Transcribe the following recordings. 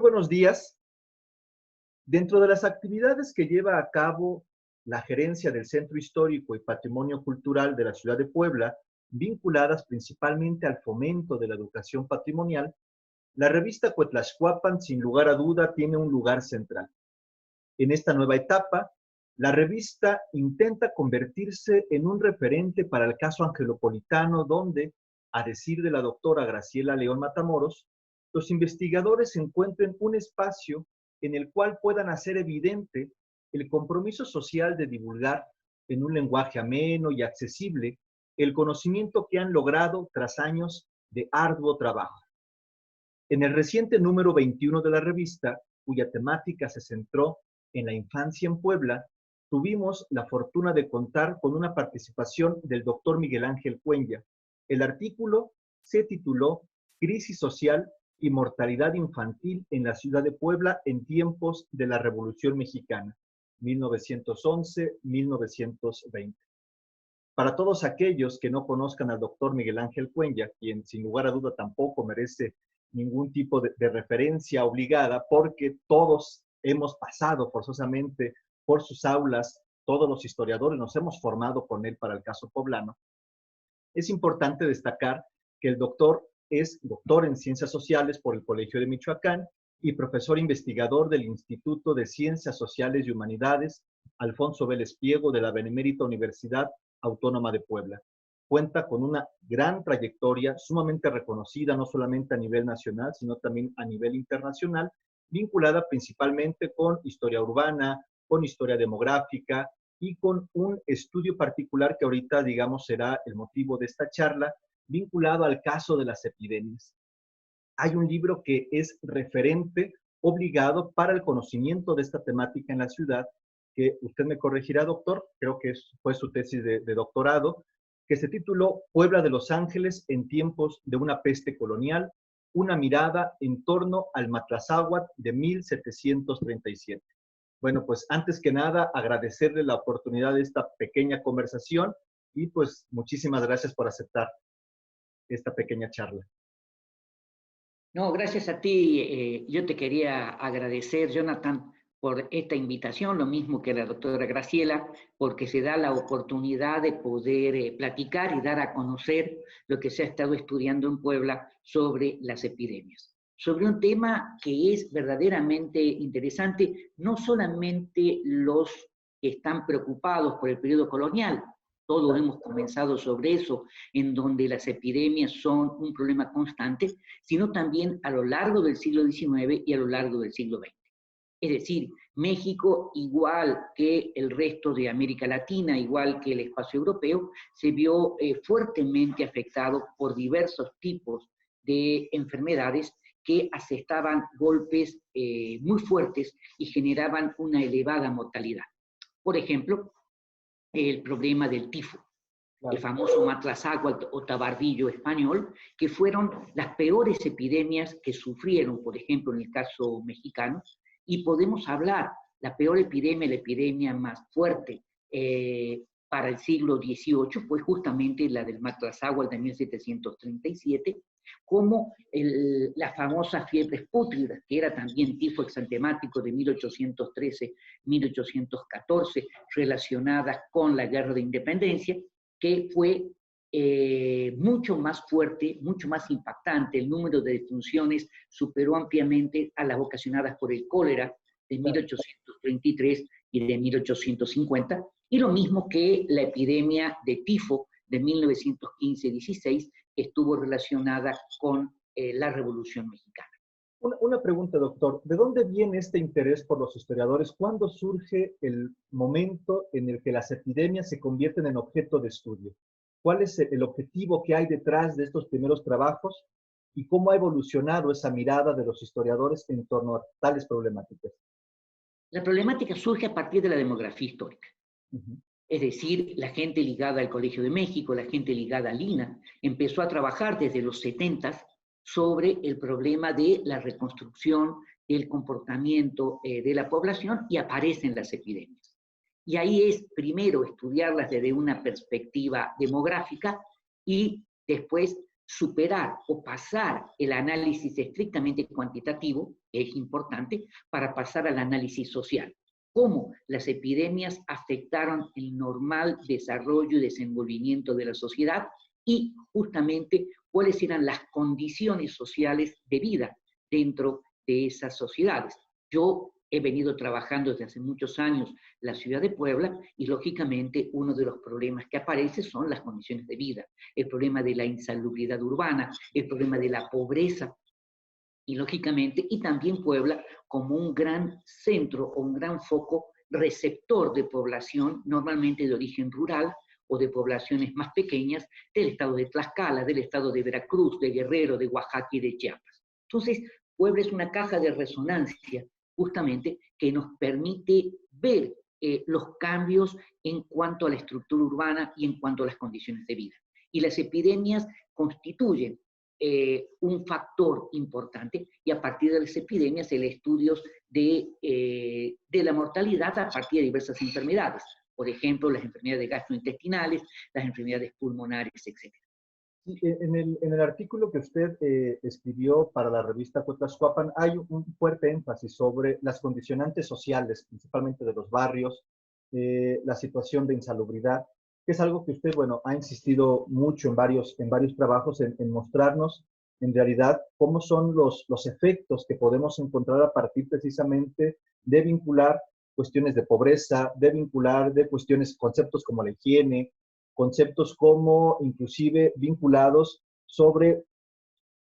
buenos días. Dentro de las actividades que lleva a cabo la gerencia del Centro Histórico y Patrimonio Cultural de la ciudad de Puebla, vinculadas principalmente al fomento de la educación patrimonial, la revista Cuetlaxcuapan, sin lugar a duda, tiene un lugar central. En esta nueva etapa, la revista intenta convertirse en un referente para el caso angelopolitano, donde, a decir de la doctora Graciela León Matamoros, los investigadores encuentren un espacio en el cual puedan hacer evidente el compromiso social de divulgar en un lenguaje ameno y accesible el conocimiento que han logrado tras años de arduo trabajo. En el reciente número 21 de la revista, cuya temática se centró en la infancia en Puebla, tuvimos la fortuna de contar con una participación del doctor Miguel Ángel Cuenya. El artículo se tituló Crisis social y mortalidad infantil en la ciudad de Puebla en tiempos de la Revolución Mexicana, 1911-1920. Para todos aquellos que no conozcan al doctor Miguel Ángel Cuenya, quien sin lugar a duda tampoco merece ningún tipo de referencia obligada, porque todos hemos pasado forzosamente por sus aulas, todos los historiadores nos hemos formado con él para el caso poblano. Es importante destacar que el doctor es doctor en Ciencias Sociales por el Colegio de Michoacán y profesor investigador del Instituto de Ciencias Sociales y Humanidades Alfonso Vélez Priego de la Benemérita Universidad Autónoma de Puebla. Cuenta con una gran trayectoria sumamente reconocida, no solamente a nivel nacional, sino también a nivel internacional, vinculada principalmente con historia urbana, con historia demográfica y con un estudio particular que ahorita, digamos, será el motivo de esta charla, vinculado al caso de las epidemias. Hay un libro que es referente obligado para el conocimiento de esta temática en la ciudad, que usted me corregirá, doctor, creo que fue su tesis de doctorado, que se tituló Puebla de Los Ángeles en tiempos de una peste colonial, una mirada en torno al Matlazáhuatl de 1737. Bueno, pues antes que nada, agradecerle la oportunidad de esta pequeña conversación y pues muchísimas gracias por aceptar esta pequeña charla. No, gracias a ti. Yo te quería agradecer, Jonathan, por esta invitación, lo mismo que la doctora Graciela, porque se da la oportunidad de poder platicar y dar a conocer lo que se ha estado estudiando en Puebla sobre las epidemias. Sobre un tema que es verdaderamente interesante, no solamente los que están preocupados por el periodo colonial, todos hemos comenzado sobre eso, en donde las epidemias son un problema constante, sino también a lo largo del siglo XIX y a lo largo del siglo XX. Es decir, México, igual que el resto de América Latina, igual que el espacio europeo, se vio fuertemente afectado por diversos tipos de enfermedades que asestaban golpes muy fuertes y generaban una elevada mortalidad. Por ejemplo, el problema del tifo, el famoso Matlazáhuatl o tabardillo español, que fueron las peores epidemias que sufrieron, por ejemplo, en el caso mexicano, y podemos hablar, la peor epidemia, la epidemia más fuerte para el siglo XVIII fue justamente la del Matlazáhuatl de 1737, como las famosas fiebres pútridas, que era también tifo exantemático de 1813-1814, relacionada con la Guerra de Independencia, que fue mucho más fuerte, mucho más impactante. El número de defunciones superó ampliamente a las ocasionadas por el cólera de 1833 y de 1850, y lo mismo que la epidemia de tifo de 1915-16, que estuvo relacionada con la Revolución Mexicana. Una pregunta, doctor. ¿De dónde viene este interés por los historiadores? ¿Cuándo surge el momento en el que las epidemias se convierten en objeto de estudio? ¿Cuál es el objetivo que hay detrás de estos primeros trabajos y cómo ha evolucionado esa mirada de los historiadores en torno a tales problemáticas? La problemática surge a partir de la demografía histórica. Es decir, la gente ligada al Colegio de México, la gente ligada al INAH, empezó a trabajar desde los 70 sobre el problema de la reconstrucción del comportamiento de la población y aparecen las epidemias. Y ahí es primero estudiarlas desde una perspectiva demográfica y después superar o pasar el análisis estrictamente cuantitativo, es importante, para pasar al análisis social. Cómo las epidemias afectaron el normal desarrollo y desenvolvimiento de la sociedad y justamente cuáles eran las condiciones sociales de vida dentro de esas sociedades. Yo he venido trabajando desde hace muchos años en la ciudad de Puebla y lógicamente uno de los problemas que aparece son las condiciones de vida, el problema de la insalubridad urbana, el problema de la pobreza y lógicamente, y también Puebla como un gran centro o un gran foco receptor de población, normalmente de origen rural o de poblaciones más pequeñas del estado de Tlaxcala, del estado de Veracruz, de Guerrero, de Oaxaca y de Chiapas. Entonces, Puebla es una caja de resonancia justamente que nos permite ver los cambios en cuanto a la estructura urbana y en cuanto a las condiciones de vida. Y las epidemias constituyen un factor importante y a partir de las epidemias el estudio de la mortalidad a partir de diversas enfermedades, por ejemplo, las enfermedades gastrointestinales, las enfermedades pulmonares, etc. En el artículo que usted escribió para la revista Cuetlaxcoapan hay un fuerte énfasis sobre las condicionantes sociales, principalmente de los barrios, la situación de insalubridad, que es algo que usted, bueno, ha insistido mucho en varios trabajos en mostrarnos en realidad cómo son los efectos que podemos encontrar a partir precisamente de vincular cuestiones de pobreza, de vincular de cuestiones, conceptos como la higiene, conceptos como inclusive vinculados sobre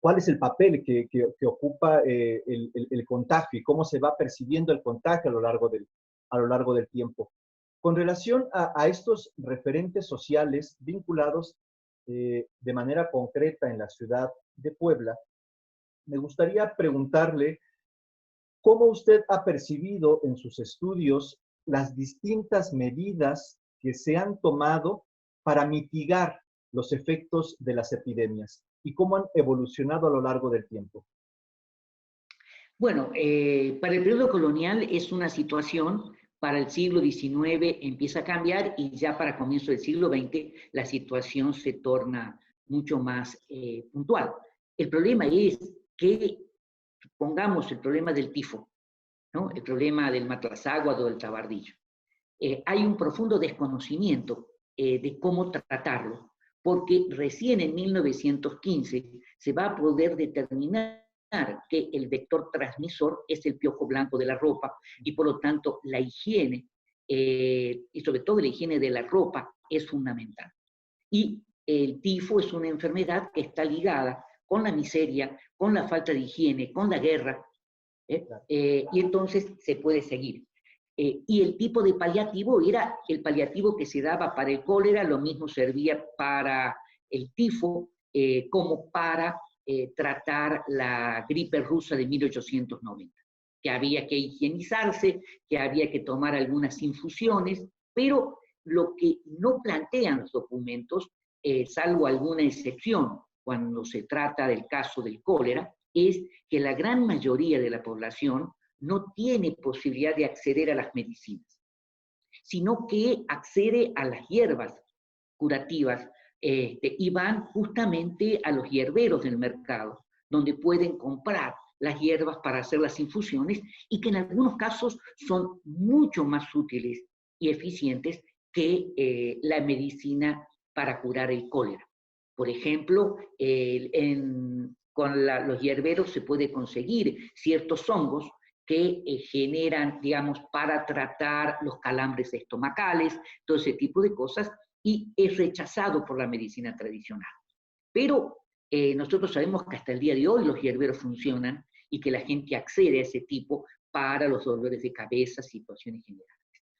cuál es el papel que ocupa el contagio y cómo se va percibiendo el contagio a lo largo del tiempo. Con relación a estos referentes sociales vinculados de manera concreta en la ciudad de Puebla, me gustaría preguntarle cómo usted ha percibido en sus estudios las distintas medidas que se han tomado para mitigar los efectos de las epidemias y cómo han evolucionado a lo largo del tiempo. Bueno, para el periodo colonial es una situación, para el siglo XIX empieza a cambiar y ya para comienzo del siglo XX la situación se torna mucho más puntual. El problema es que, pongamos el problema del tifo, ¿no? El problema del matlazáguaro o del tabardillo. Hay un profundo desconocimiento de cómo tratarlo, porque recién en 1915 se va a poder determinar que el vector transmisor es el piojo blanco de la ropa y por lo tanto la higiene y sobre todo la higiene de la ropa es fundamental. Y el tifo es una enfermedad que está ligada con la miseria, con la falta de higiene, con la guerra, y entonces se puede seguir. Y el tipo de paliativo era el paliativo que se daba para el cólera, lo mismo servía para el tifo, como para tratar la gripe rusa de 1890, que había que higienizarse, que había que tomar algunas infusiones, pero lo que no plantean los documentos, salvo alguna excepción, cuando se trata del caso del cólera, es que la gran mayoría de la población no tiene posibilidad de acceder a las medicinas, sino que accede a las hierbas curativas y van justamente a los hierberos del mercado, donde pueden comprar las hierbas para hacer las infusiones y que en algunos casos son mucho más útiles y eficientes que la medicina para curar el cólera. Por ejemplo, con los hierberos se puede conseguir ciertos hongos que generan, digamos, para tratar los calambres estomacales, todo ese tipo de cosas, y es rechazado por la medicina tradicional. Pero nosotros sabemos que hasta el día de hoy los hierberos funcionan y que la gente accede a ese tipo para los dolores de cabeza, situaciones generales.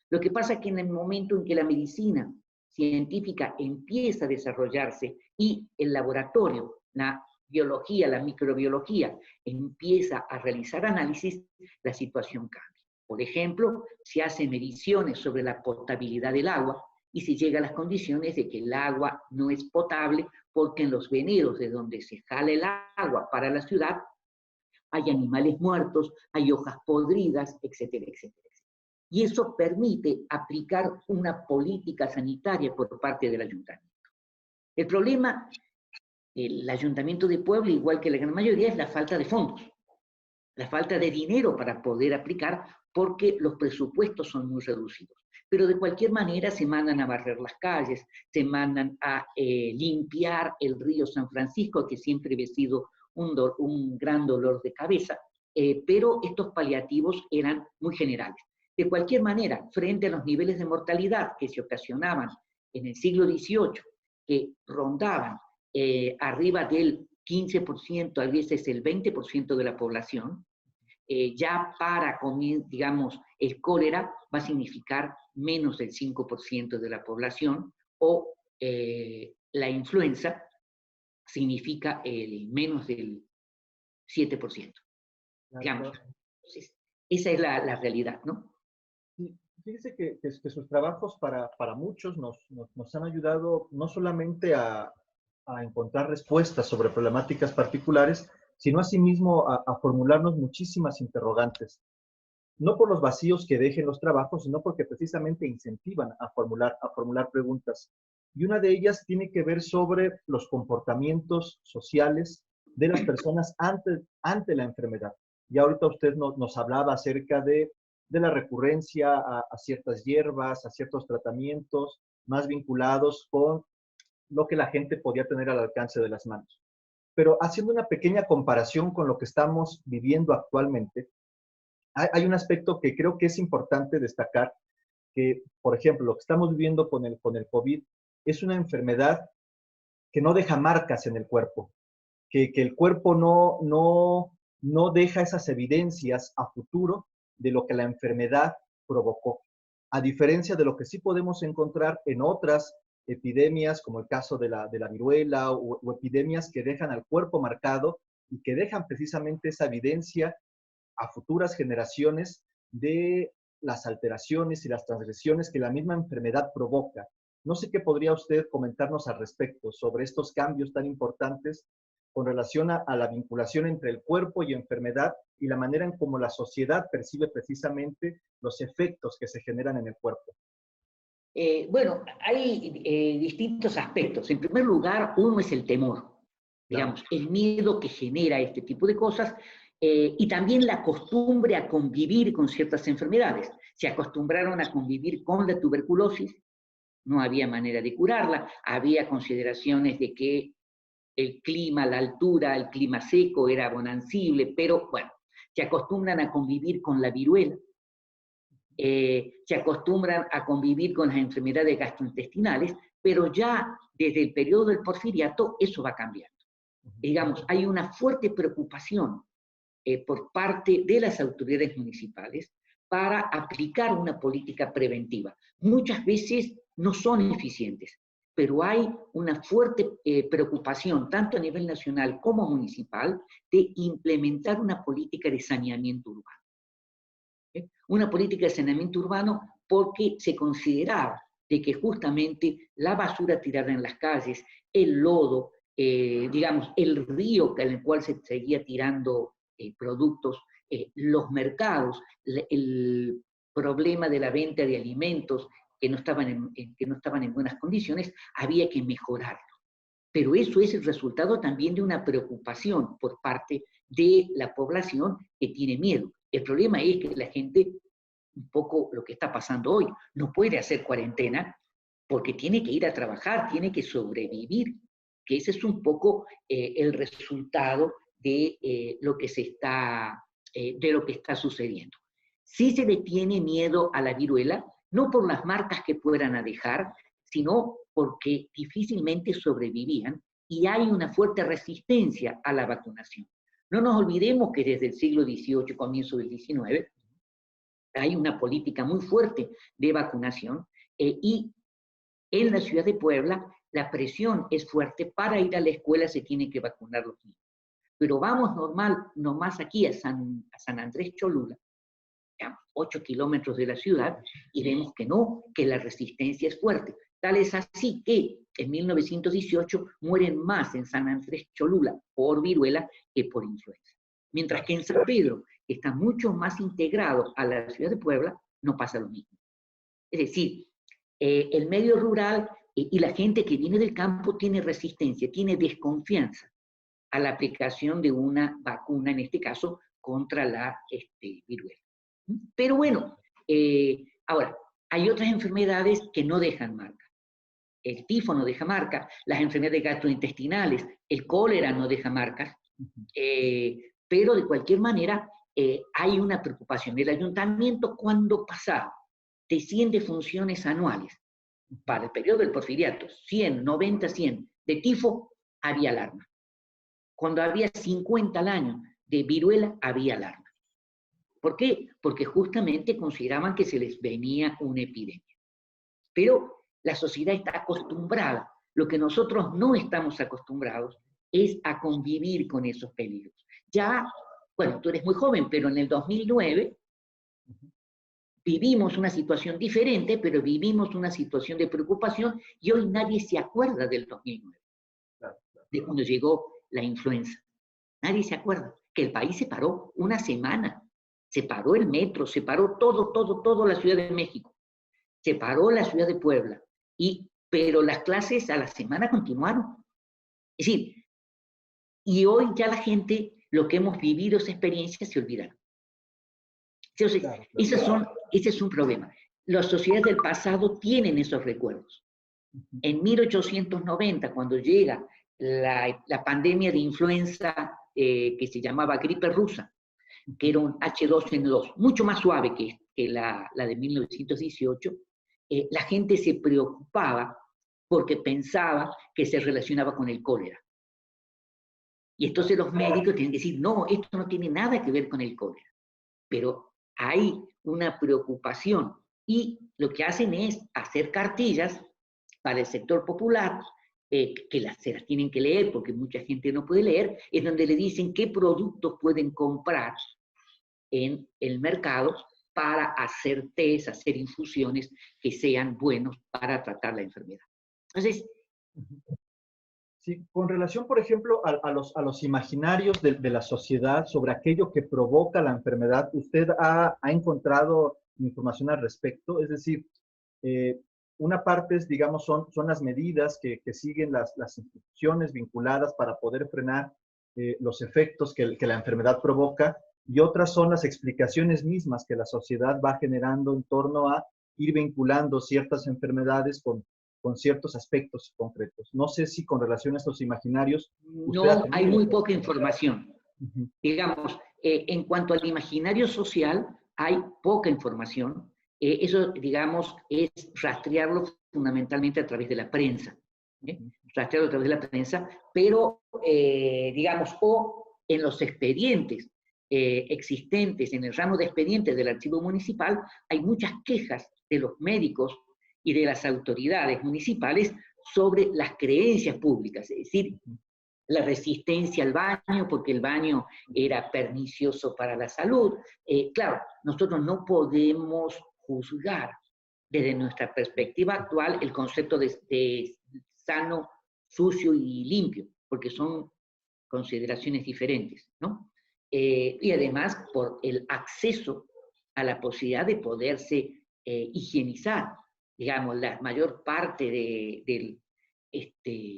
Lo que pasa es que en el momento en que la medicina científica empieza a desarrollarse y el laboratorio, la biología, la microbiología, empieza a realizar análisis, la situación cambia. Por ejemplo, se hacen mediciones sobre la potabilidad del agua y se llega a las condiciones de que el agua no es potable porque en los veneros de donde se jala el agua para la ciudad hay animales muertos, hay hojas podridas, etcétera, etcétera. Y eso permite aplicar una política sanitaria por parte del ayuntamiento. El problema el Ayuntamiento de Puebla, igual que la gran mayoría, es la falta de fondos, la falta de dinero para poder aplicar, porque los presupuestos son muy reducidos. Pero de cualquier manera se mandan a barrer las calles, se mandan a limpiar el río San Francisco, que siempre había sido un gran dolor de cabeza, pero estos paliativos eran muy generales. De cualquier manera, frente a los niveles de mortalidad que se ocasionaban en el siglo XVIII, que rondaban arriba del 15%, a veces el 20% de la población, ya para, digamos, el cólera va a significar menos del 5% de la población, o la influenza significa menos del 7%. Digamos. Entonces, esa es la realidad, ¿no? Sí, fíjese que sus trabajos para muchos nos han ayudado no solamente a encontrar respuestas sobre problemáticas particulares, sino asimismo a formularnos muchísimas interrogantes. No por los vacíos que dejen los trabajos, sino porque precisamente incentivan a formular preguntas. Y una de ellas tiene que ver sobre los comportamientos sociales de las personas ante la enfermedad. Y ahorita usted nos hablaba acerca de la recurrencia a ciertas hierbas, a ciertos tratamientos más vinculados con lo que la gente podía tener al alcance de las manos. Pero haciendo una pequeña comparación con lo que estamos viviendo actualmente, hay un aspecto que creo que es importante destacar, que, por ejemplo, lo que estamos viviendo con el COVID es una enfermedad que no deja marcas en el cuerpo, que el cuerpo no deja esas evidencias a futuro de lo que la enfermedad provocó. A diferencia de lo que sí podemos encontrar en otras epidemias, como el caso de la viruela o epidemias que dejan al cuerpo marcado y que dejan precisamente esa evidencia a futuras generaciones de las alteraciones y las transgresiones que la misma enfermedad provoca. No sé qué podría usted comentarnos al respecto sobre estos cambios tan importantes con relación a la vinculación entre el cuerpo y enfermedad y la manera en cómo la sociedad percibe precisamente los efectos que se generan en el cuerpo. Bueno, hay distintos aspectos. En primer lugar, uno es el temor, digamos, el miedo que genera este tipo de cosas, y también la costumbre a convivir con ciertas enfermedades. Se acostumbraron a convivir con la tuberculosis, no había manera de curarla, había consideraciones de que el clima, la altura, el clima seco era bonancible, pero bueno, se acostumbran a convivir con la viruela, se acostumbran a convivir con las enfermedades gastrointestinales, pero ya desde el periodo del porfiriato eso va cambiando. Digamos, hay una fuerte preocupación por parte de las autoridades municipales para aplicar una política preventiva. Muchas veces no son eficientes, pero hay una fuerte preocupación, tanto a nivel nacional como municipal, de implementar una política de saneamiento urbano. Una política de saneamiento urbano porque se consideraba de que justamente la basura tirada en las calles, el lodo, digamos, el río en el cual se seguía tirando productos, los mercados, el problema de la venta de alimentos que no estaban en buenas condiciones, había que mejorarlo. Pero eso es el resultado también de una preocupación por parte de la población que tiene miedo. El problema es que la gente, un poco lo que está pasando hoy, no puede hacer cuarentena porque tiene que ir a trabajar, tiene que sobrevivir, que ese es un poco el resultado de lo que está sucediendo. Sí se le tiene miedo a la viruela, no por las marcas que puedan dejar, sino porque difícilmente sobrevivían y hay una fuerte resistencia a la vacunación. No nos olvidemos que desde el siglo XVIII, comienzo del XIX, hay una política muy fuerte de vacunación y en la ciudad de Puebla la presión es fuerte. Para ir a la escuela se tienen que vacunar los niños. Pero vamos nomás aquí a San Andrés Cholula, 8 kilómetros de la ciudad, y vemos que no, que la resistencia es fuerte. Tal es así que en 1918 mueren más en San Andrés Cholula por viruela que por influenza. Mientras que en San Pedro, que está mucho más integrado a la ciudad de Puebla, no pasa lo mismo. Es decir, el medio rural y la gente que viene del campo tiene resistencia, tiene desconfianza a la aplicación de una vacuna, en este caso, contra la viruela. Pero bueno, ahora, hay otras enfermedades que no dejan marca. El tifo no deja marca, las enfermedades gastrointestinales, el cólera no deja marcas, pero de cualquier manera hay una preocupación. El ayuntamiento, cuando pasaba de 100 defunciones anuales para el periodo del porfiriato, 100, 90, 100 de tifo, había alarma. Cuando había 50 al año de viruela, había alarma. ¿Por qué? Porque justamente consideraban que se les venía una epidemia. Pero la sociedad está acostumbrada. Lo que nosotros no estamos acostumbrados es a convivir con esos peligros. Ya, bueno, tú eres muy joven, pero en el 2009 vivimos una situación diferente, pero vivimos una situación de preocupación y hoy nadie se acuerda del 2009, de cuando llegó la influenza. Nadie se acuerda que el país se paró una semana. Se paró el metro, se paró todo la Ciudad de México. Se paró la ciudad de Puebla. Pero las clases a la semana continuaron. Es decir, y hoy ya la gente, lo que hemos vivido, esa experiencia, se olvidaron. Entonces, ese es un problema. Las sociedades del pasado tienen esos recuerdos. En 1890, cuando llega la pandemia de influenza que se llamaba gripe rusa, que era un H2N2, mucho más suave que la de 1918, la gente se preocupaba porque pensaba que se relacionaba con el cólera. Y entonces los médicos tienen que decir, no, esto no tiene nada que ver con el cólera. Pero hay una preocupación y lo que hacen es hacer cartillas para el sector popular, se las tienen que leer porque mucha gente no puede leer, es donde le dicen qué productos pueden comprar en el mercado para hacer test, hacer infusiones que sean buenos para tratar la enfermedad. Entonces, sí, con relación, por ejemplo, a los imaginarios de la sociedad sobre aquello que provoca la enfermedad, ¿usted ha encontrado información al respecto? Es decir, una parte, digamos, son las medidas que siguen las instituciones vinculadas para poder frenar los efectos que la enfermedad provoca, y otras son las explicaciones mismas que la sociedad va generando en torno a ir vinculando ciertas enfermedades con ciertos aspectos concretos. No sé si con relación a estos imaginarios... No, hay muy poca información. Digamos, en cuanto al imaginario social, hay poca información. Eso, digamos, es rastrearlo fundamentalmente a través de la prensa. Rastrearlo a través de la prensa, pero, digamos, o en los expedientes existentes, en el ramo de expedientes del archivo municipal, hay muchas quejas de los médicos y de las autoridades municipales sobre las creencias públicas, es decir, la resistencia al baño, porque el baño era pernicioso para la salud. Claro, nosotros no podemos juzgar desde nuestra perspectiva actual el concepto de sano, sucio y limpio, porque son consideraciones diferentes, ¿no? Y además por el acceso a la posibilidad de poderse higienizar. Digamos, la mayor parte de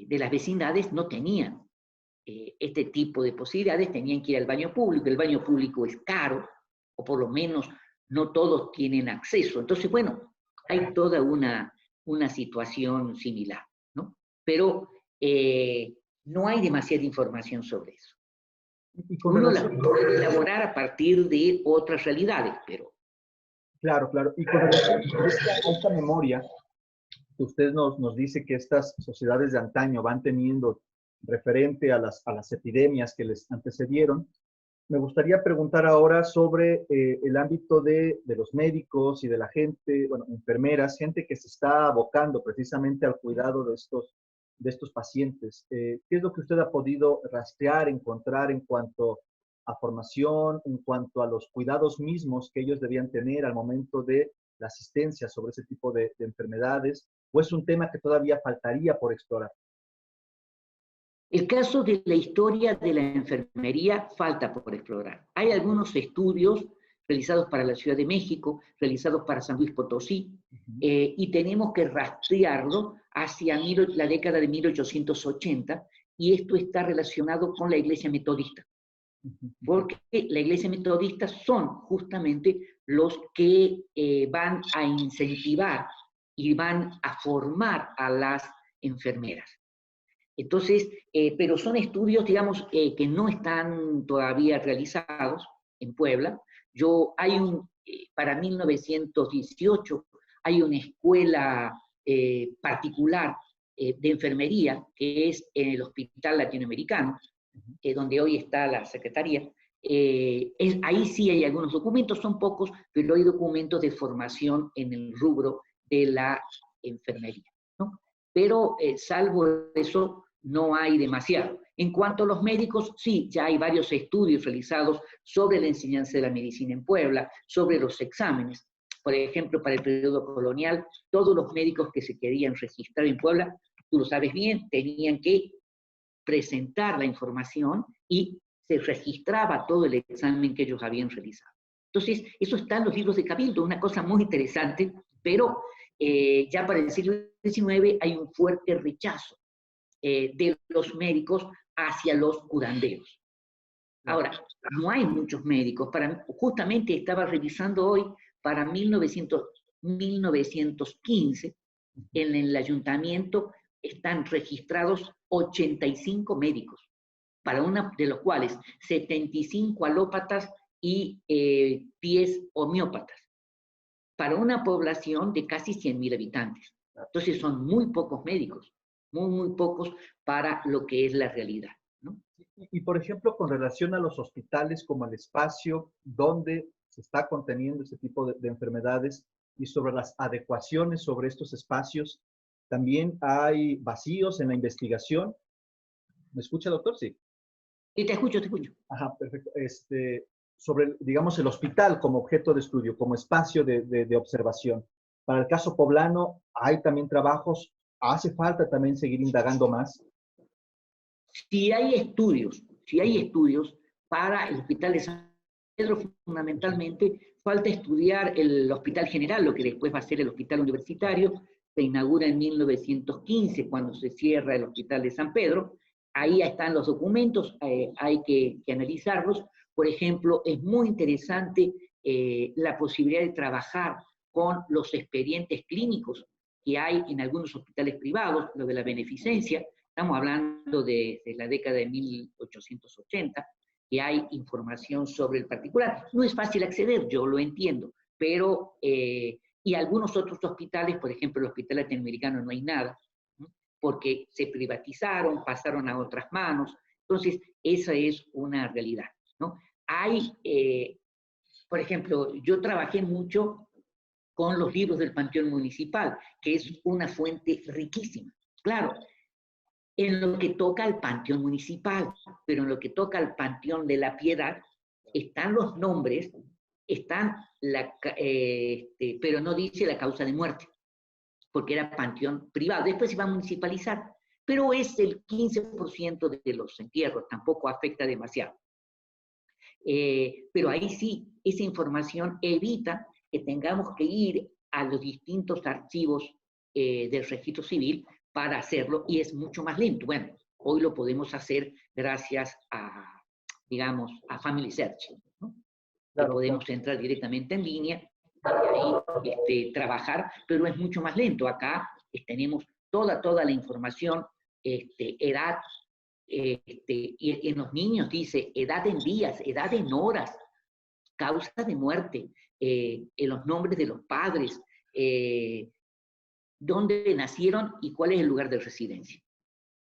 las vecindades no tenían este tipo de posibilidades, tenían que ir al baño público. El baño público es caro, o por lo menos no todos tienen acceso. Entonces, bueno, hay toda una situación similar, ¿no? Pero no hay demasiada información sobre eso. Uno la puede elaborar a partir de otras realidades, pero... Claro, claro. Y con relación a esta memoria, que usted nos dice que estas sociedades de antaño van teniendo referente a las epidemias que les antecedieron, me gustaría preguntar ahora sobre el ámbito de los médicos y de la gente, bueno, enfermeras, gente que se está abocando precisamente al cuidado de estos pacientes. ¿Qué es lo que usted ha podido rastrear, encontrar en cuanto a formación, en cuanto a los cuidados mismos que ellos debían tener al momento de la asistencia sobre ese tipo de enfermedades? ¿O es un tema que todavía faltaría por explorar? El caso de la historia de la enfermería falta por explorar. Hay algunos estudios realizados para la Ciudad de México, realizados para San Luis Potosí, y tenemos que rastrearlo hacia la década de 1880, y esto está relacionado con la Iglesia Metodista, porque la Iglesia Metodista son justamente los que van a incentivar y van a formar a las enfermeras. Entonces, pero son estudios, digamos, que no están todavía realizados en Puebla. Para 1918 hay una escuela particular de enfermería, que es en el Hospital Latinoamericano, donde hoy está la Secretaría. Ahí sí hay algunos documentos, son pocos, pero hay documentos de formación en el rubro de la enfermería, ¿no? Pero salvo eso, no hay demasiado. En cuanto a los médicos, sí, ya hay varios estudios realizados sobre la enseñanza de la medicina en Puebla, sobre los exámenes. Por ejemplo, para el periodo colonial, todos los médicos que se querían registrar en Puebla, tú lo sabes bien, tenían que presentar la información y se registraba todo el examen que ellos habían realizado. Entonces, eso está en los libros de Cabildo, una cosa muy interesante, pero ya para el siglo XIX hay un fuerte rechazo de los médicos hacia los curanderos. Ahora, no hay muchos médicos. Justamente estaba revisando hoy, para 1915, en el ayuntamiento están registrados 85 médicos, de los cuales 75 alópatas y 10 homeópatas, para una población de casi 100.000 habitantes. Entonces son muy pocos médicos, muy pocos para lo que es la realidad, ¿no? Y, por ejemplo, con relación a los hospitales como el espacio donde se está conteniendo este tipo de enfermedades y sobre las adecuaciones sobre estos espacios, también hay vacíos en la investigación. ¿Me escucha, doctor? Sí. Y te escucho. Ajá, perfecto. Sobre, digamos, el hospital como objeto de estudio, como espacio de observación. Para el caso poblano, hay también trabajos. ¿Hace falta también seguir indagando más? Si hay estudios para el Hospital de San Pedro, fundamentalmente, falta estudiar el Hospital General, lo que después va a ser el Hospital Universitario. Se inaugura en 1915, cuando se cierra el Hospital de San Pedro. Ahí están los documentos, hay que analizarlos. Por ejemplo, es muy interesante la posibilidad de trabajar con los expedientes clínicos que hay en algunos hospitales privados, lo de la beneficencia. Estamos hablando de la década de 1880, que hay información sobre el particular. No es fácil acceder, yo lo entiendo, pero, y algunos otros hospitales, por ejemplo, el Hospital Latinoamericano no hay nada, ¿no? Porque se privatizaron, pasaron a otras manos. Entonces, esa es una realidad, ¿no? Por ejemplo, yo trabajé mucho con los libros del Panteón Municipal, que es una fuente riquísima. Claro, en lo que toca al Panteón Municipal, pero en lo que toca al Panteón de la Piedad, están los nombres, pero no dice la causa de muerte, porque era panteón privado. Después se va a municipalizar, pero es el 15% de los entierros, tampoco afecta demasiado. Pero ahí sí, esa información evita que tengamos que ir a los distintos archivos del registro civil para hacerlo, y es mucho más lento. Bueno, hoy lo podemos hacer gracias a, digamos, a Family Search, ¿no? Claro, podemos entrar directamente en línea y ahí trabajar, pero es mucho más lento. Acá tenemos toda la información, edad, y en los niños dice edad en días, edad en horas, causa de muerte, en los nombres de los padres, dónde nacieron y cuál es el lugar de residencia.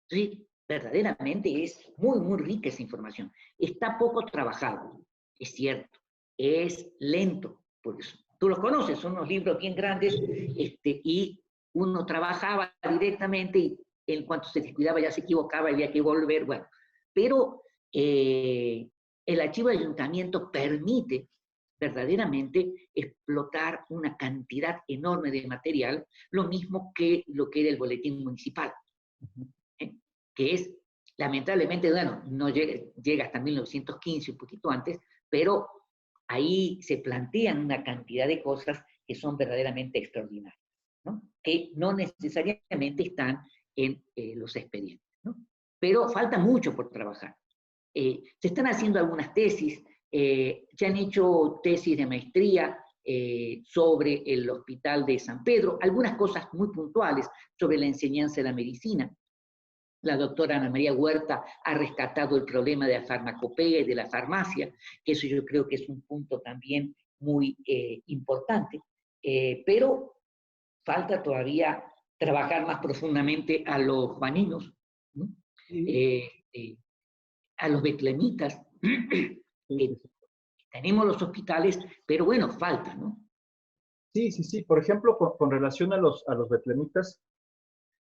Sí, verdaderamente es muy rica esa información. Está poco trabajado, es cierto, es lento, porque tú los conoces, son unos libros bien grandes, y uno trabajaba directamente y en cuanto se descuidaba ya se equivocaba, había que volver, bueno. Pero el archivo de ayuntamiento permite verdaderamente explotar una cantidad enorme de material, lo mismo que lo que era el boletín municipal, que es, lamentablemente, bueno, no llega hasta 1915, un poquito antes, pero ahí se plantean una cantidad de cosas que son verdaderamente extraordinarias, ¿no? que no necesariamente están en los expedientes, ¿no? Pero falta mucho por trabajar. Se están haciendo algunas tesis, se han hecho tesis de maestría sobre el Hospital de San Pedro, algunas cosas muy puntuales sobre la enseñanza de la medicina. La doctora Ana María Huerta ha rescatado el problema de la farmacopea y de la farmacia, que eso yo creo que es un punto también muy importante, pero falta todavía trabajar más profundamente a los juaninos, ¿no? A los betlemitas. Tenemos los hospitales, pero bueno, falta, ¿no? Sí, sí, sí. Por ejemplo, con relación a los betlemitas,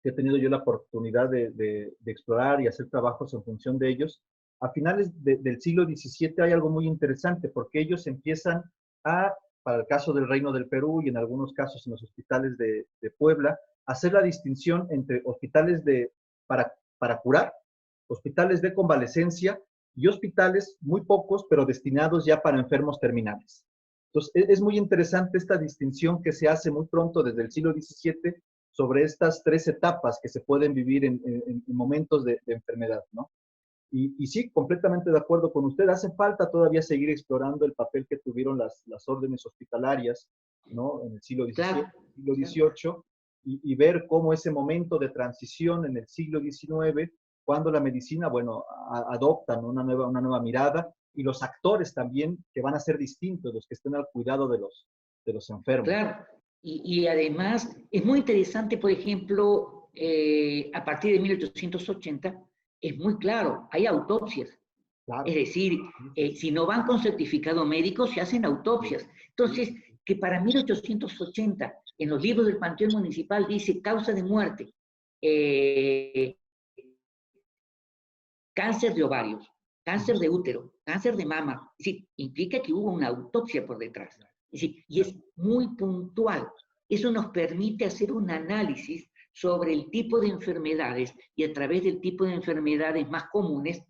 que he tenido yo la oportunidad de explorar y hacer trabajos en función de ellos, a finales del siglo XVII hay algo muy interesante, porque ellos empiezan a, para el caso del Reino del Perú y en algunos casos en los hospitales de Puebla, hacer la distinción entre hospitales para curar, hospitales de convalecencia y hospitales muy pocos, pero destinados ya para enfermos terminales. Entonces, es muy interesante esta distinción que se hace muy pronto desde el siglo XVII sobre estas tres etapas que se pueden vivir en momentos de enfermedad, ¿no? Y sí, completamente de acuerdo con usted, hace falta todavía seguir explorando el papel que tuvieron las órdenes hospitalarias, ¿no? En el siglo XVII, claro, siglo XVIII, y ver cómo ese momento de transición en el siglo XIX, cuando la medicina, bueno, adopta, ¿no? una nueva mirada, y los actores también, que van a ser distintos, los que estén al cuidado de los enfermos. Claro. Y además es muy interesante, por ejemplo, a partir de 1880, es muy claro, hay autopsias. Claro. Es decir, si no van con certificado médico, se hacen autopsias. Entonces, que para 1880, en los libros del Panteón Municipal dice causa de muerte, cáncer de ovarios, cáncer de útero, cáncer de mama. Es decir, implica que hubo una autopsia por detrás. Es decir, y es muy puntual. Eso nos permite hacer un análisis sobre el tipo de enfermedades y a través del tipo de enfermedades más comunes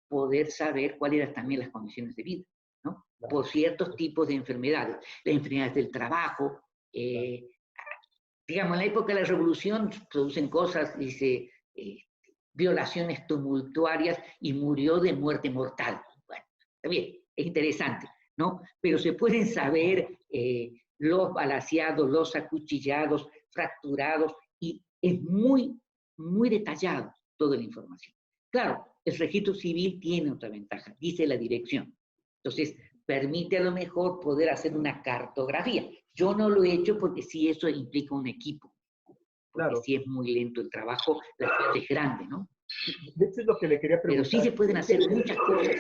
poder saber cuáles eran también las condiciones de vida, ¿no? Por ciertos tipos de enfermedades. Las enfermedades del trabajo, digamos, en la época de la revolución producen cosas, dice, violaciones tumultuarias y murió de muerte mortal. Bueno, está bien, es interesante, ¿no? Pero se pueden saber los balaceados, los acuchillados, fracturados, y es muy, muy detallado toda la información. Claro, el registro civil tiene otra ventaja, dice la dirección. Entonces, permite a lo mejor poder hacer una cartografía. Yo no lo he hecho porque sí eso implica un equipo. Porque Claro. sí es muy lento el trabajo, la ciudad es grande, ¿no? De hecho, es lo que le quería preguntar. Pero sí se pueden hacer muchas cosas.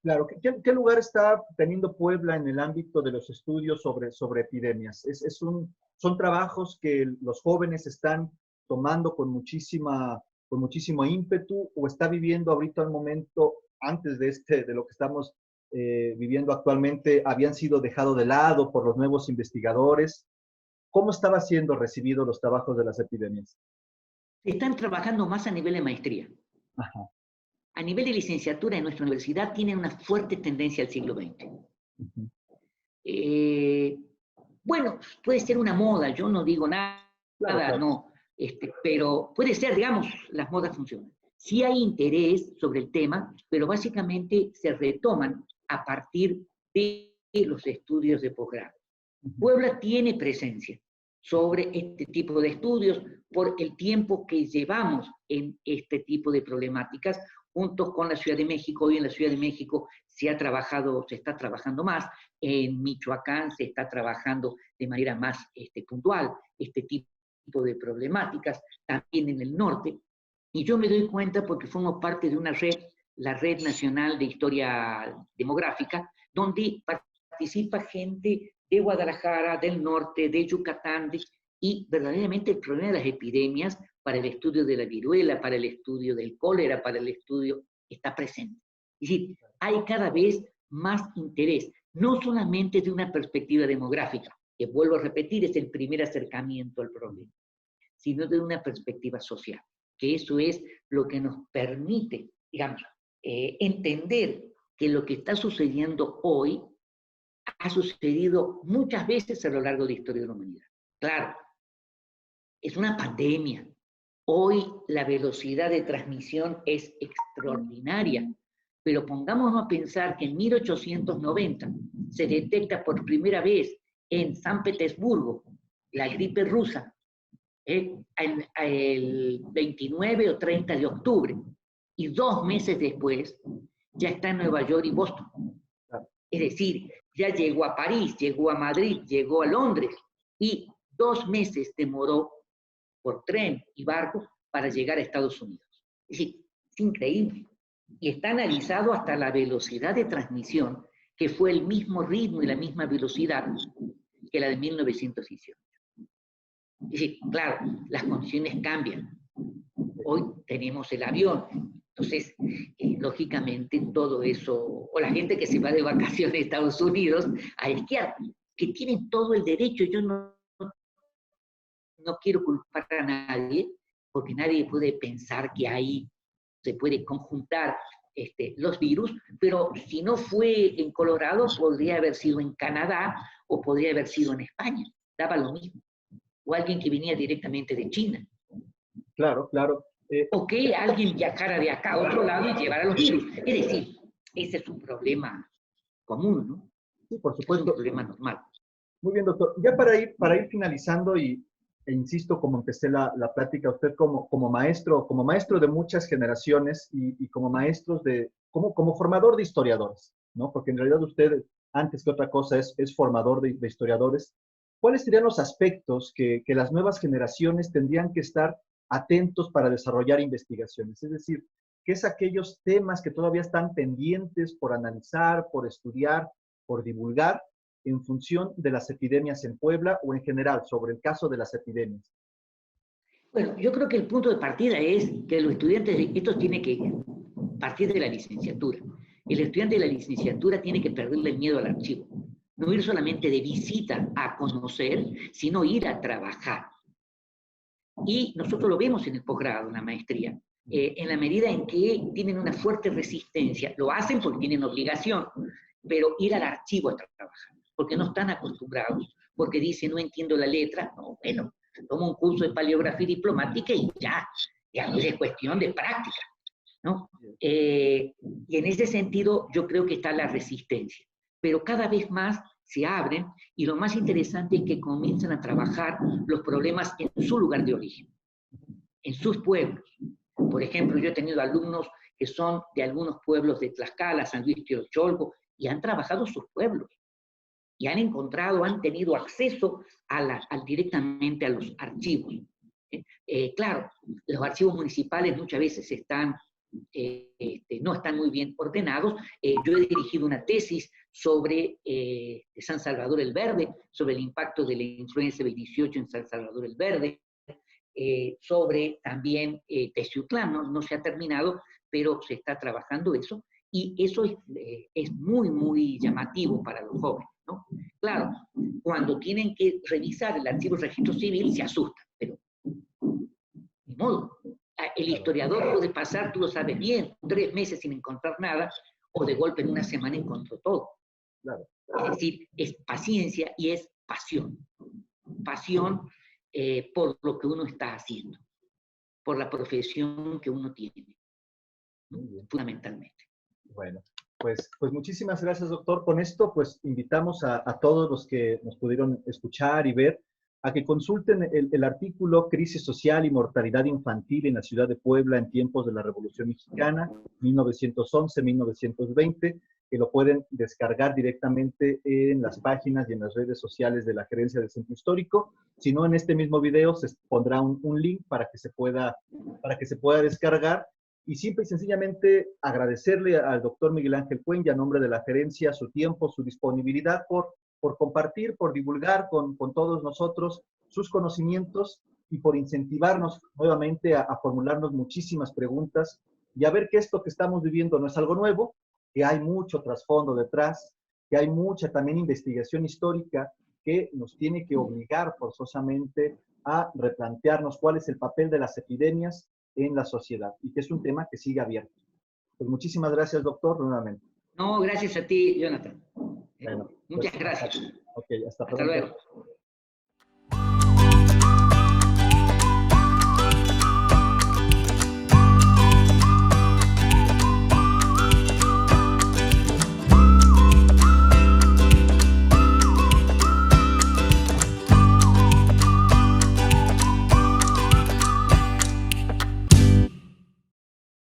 Claro, ¿qué lugar está teniendo Puebla en el ámbito de los estudios sobre epidemias? ¿Son trabajos que los jóvenes están tomando con muchísimo ímpetu, o está viviendo ahorita un momento antes de lo que estamos viviendo actualmente, habían sido dejados de lado por los nuevos investigadores? ¿Cómo estaba siendo recibidos los trabajos de las epidemias? Están trabajando más a nivel de maestría. Ajá. A nivel de licenciatura en nuestra universidad tienen una fuerte tendencia al siglo XX. Uh-huh. Bueno, puede ser una moda, yo no digo nada, Claro. no, pero puede ser, digamos, las modas funcionan. Sí hay interés sobre el tema, pero básicamente se retoman a partir de los estudios de posgrado. Uh-huh. Puebla tiene presencia sobre este tipo de estudios por el tiempo que llevamos en este tipo de problemáticas, juntos con la Ciudad de México. Hoy en la Ciudad de México se está trabajando más, en Michoacán se está trabajando de manera más puntual este tipo de problemáticas, también en el norte. Y yo me doy cuenta porque formo parte de una red, la Red Nacional de Historia Demográfica, donde participa gente de Guadalajara, del norte, de Yucatán, y verdaderamente el problema de las epidemias para el estudio de la viruela, para el estudio del cólera, para el estudio, está presente. Es decir, hay cada vez más interés, no solamente de una perspectiva demográfica, que vuelvo a repetir, es el primer acercamiento al problema, sino de una perspectiva social, que eso es lo que nos permite, digamos, entender que lo que está sucediendo hoy ha sucedido muchas veces a lo largo de la historia de la humanidad. Claro, es una pandemia. Hoy la velocidad de transmisión es extraordinaria, pero pongámonos a pensar que en 1890 se detecta por primera vez en San Petersburgo la gripe rusa, el 29 o 30 de octubre, y 2 meses después ya está en Nueva York y Boston. Es decir, ya llegó a París, llegó a Madrid, llegó a Londres, y 2 meses demoró por tren y barco para llegar a Estados Unidos. Es decir, es increíble. Y está analizado hasta la velocidad de transmisión, que fue el mismo ritmo y la misma velocidad que la de 1918. Es decir, claro, las condiciones cambian. Hoy tenemos el avión. Entonces, lógicamente, todo eso, o la gente que se va de vacaciones a Estados Unidos a esquiar, que tienen todo el derecho. Yo no quiero culpar a nadie, porque nadie puede pensar que ahí se puede conjuntar los virus, pero si no fue en Colorado, podría haber sido en Canadá o podría haber sido en España. Daba lo mismo. O alguien que venía directamente de China. Claro, claro. O que alguien viajara de acá a otro lado y llevara los virus. Es decir, ese es un problema común, ¿no? Sí, por Es un supuesto. problema normal. Muy bien, doctor. Ya para ir finalizando e insisto, como empecé la plática, usted como maestro de muchas generaciones y como maestros como formador de historiadores, ¿no? Porque en realidad usted, antes que otra cosa, es formador de historiadores. ¿Cuáles serían los aspectos que las nuevas generaciones tendrían que estar atentos para desarrollar investigaciones? Es decir, ¿qué es aquellos temas que todavía están pendientes por analizar, por estudiar, por divulgar, en función de las epidemias en Puebla o en general sobre el caso de las epidemias? Bueno, yo creo que el punto de partida es que los estudiantes, esto tiene que partir de la licenciatura. El estudiante de la licenciatura tiene que perderle el miedo al archivo. No ir solamente de visita a conocer, sino ir a trabajar. Y nosotros lo vemos en el posgrado, en la maestría. En la medida en que tienen una fuerte resistencia, lo hacen porque tienen obligación, pero ir al archivo a trabajar, porque no están acostumbrados, porque dicen, no entiendo la letra, no, bueno, tomo un curso de paleografía diplomática y ya es cuestión de práctica, ¿no? Y en ese sentido yo creo que está la resistencia, pero cada vez más se abren y lo más interesante es que comienzan a trabajar los problemas en su lugar de origen, en sus pueblos. Por ejemplo, yo he tenido alumnos que son de algunos pueblos de Tlaxcala, San Luis Teocholco, y han trabajado sus pueblos, y han encontrado, han tenido acceso directamente a los archivos. Claro, los archivos municipales muchas veces no están muy bien ordenados. Yo he dirigido una tesis sobre San Salvador el Verde, sobre el impacto de la influenza del 18 en San Salvador el Verde, sobre también Teciutlán, no se ha terminado, pero se está trabajando eso, y eso es muy, muy llamativo para los jóvenes, ¿no? Claro, cuando tienen que revisar el archivo del registro civil se asustan, pero ni modo. El historiador puede pasar, tú lo sabes bien, 3 meses sin encontrar nada, o de golpe en una semana encontró todo. Claro. Es decir, es paciencia y es pasión. Pasión por lo que uno está haciendo, por la profesión que uno tiene, fundamentalmente. Bueno, pues muchísimas gracias, doctor. Con esto, pues invitamos a todos los que nos pudieron escuchar y ver a que consulten el artículo Crisis Social y Mortalidad Infantil en la Ciudad de Puebla en tiempos de la Revolución Mexicana, 1911-1920, que lo pueden descargar directamente en las páginas y en las redes sociales de la Gerencia del Centro Histórico. Si no, en este mismo video se pondrá un link para que se pueda descargar. Y simple y sencillamente agradecerle al doctor Miguel Ángel Cuenya, a nombre de la gerencia, su tiempo, su disponibilidad por compartir, por divulgar con todos nosotros sus conocimientos y por incentivarnos nuevamente a formularnos muchísimas preguntas y a ver que esto que estamos viviendo no es algo nuevo, que hay mucho trasfondo detrás, que hay mucha también investigación histórica que nos tiene que obligar forzosamente a replantearnos cuál es el papel de las epidemias en la sociedad y que es un tema que sigue abierto. Pues muchísimas gracias, doctor, nuevamente. No, gracias a ti, Jonathan. Bueno, muchas gracias. Ok, hasta luego.